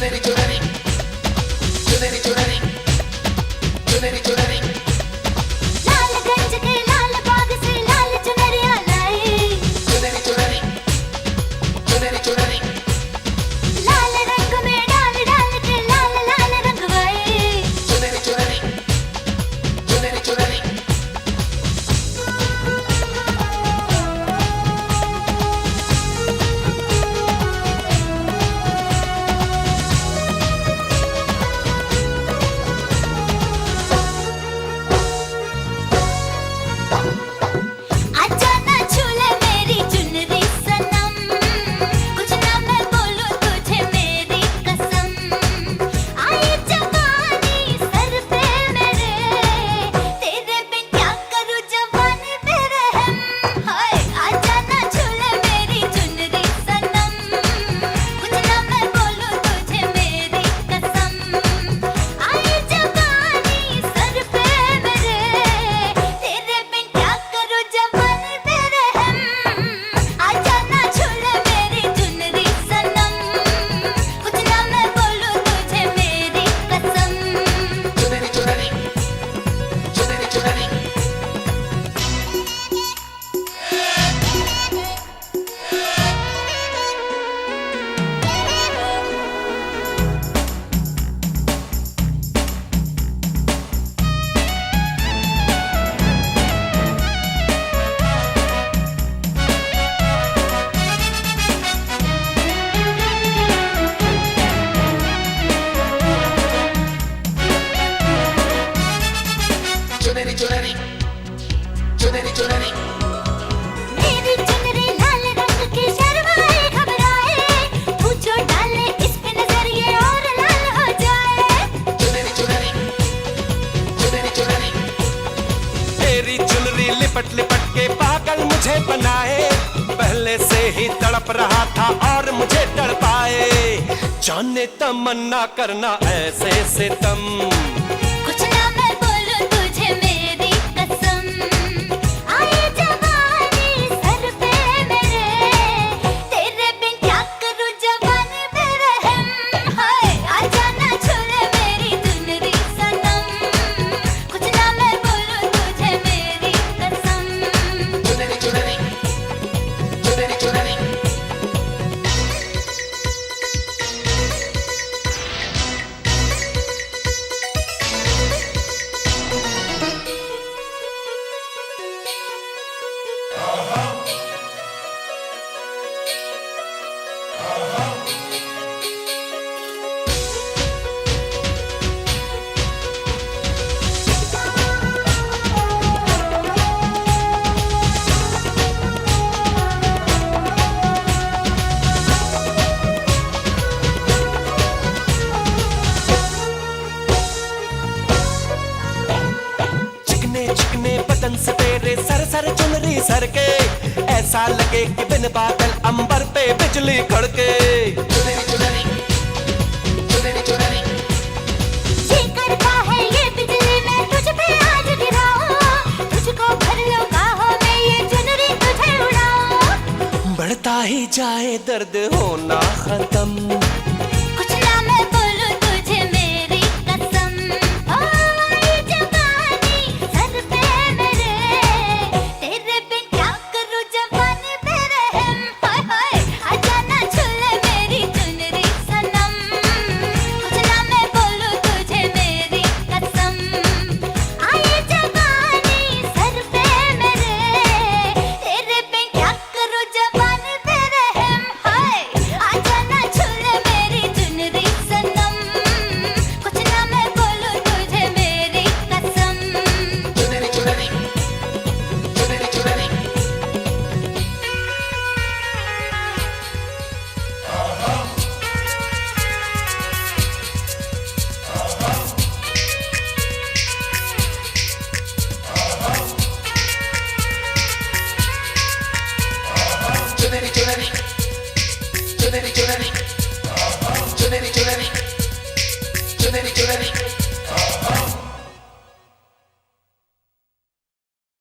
चुनरी चुनरी चुनरी चुनरी चुनरी चुनरी लाल गंज के लाल बाग से लाल चुनरिया लाई। चुनरी चुनरी चुनरी चुनरी लाल रंग में डाल डाल के लाल लाल रंगवाई। चुनरी चुनरी चुनरी चुनरी आजा ना छूले मेरी चुनरी सनम, कुछ ना मैं बोलूं तुझे मेरी कसम। आई जवानी सर पे मेरे, तेरे बिन क्या करूं जवानी पे रहम। हाय आजा ना छूले मेरी चुनरी सनम, कुछ ना मैं बोलूं तुझे मेरी कसम। आई जवानी सर पे मेरे, तेरे बिन क्या करूं जवानी पे रहम। आजा ना छूले मेरी चुनरी सनम, कुछ ना मैं बोलूं तुझे मेरी कसम। चुनरी चुनरी चुनरी चुनरी चुनरी चुनरी चुनरी चुनरी मेरी चुनरी लाल रंग की शर्माए घबराए, पूछो डाले इस पे नजर ये और लाल हो जाए। चुनरी चुनरी चुनरी चुनरी तेरी चुनरी लिपट लिपट के पागल मुझे बनाए, पहले से ही तड़प रहा था और मुझे तड़पाए। जाने तमन्ना करना ऐसे सितम, कुछ ना मैं बोलूं तुझे मेरी कसम। आई जवानी सर पे मेरे, तेरे बिन क्या करूं जवानी पे रहम। हाय आजा ना छूले मेरी चुनरी सनम, कुछ ना मैं बोलूं तुझे मेरी कसम। चुनरी चुनरी चुनरी चुनरी चिकने चिकने बदन से तेरे सर सर चुनरी सर के, ऐसा लगे कि बिन बादल अंबर पे बिजली कड़के। चुनरी चुनरी चुनरी चुनरी ये करता है ये बिजली मैं तुझ पे आज गिराऊं, तुझको भर लो बाहों में ये चुनरी तुझे उड़ाऊं। बढ़ता ही जाए दर्द होना खत्म,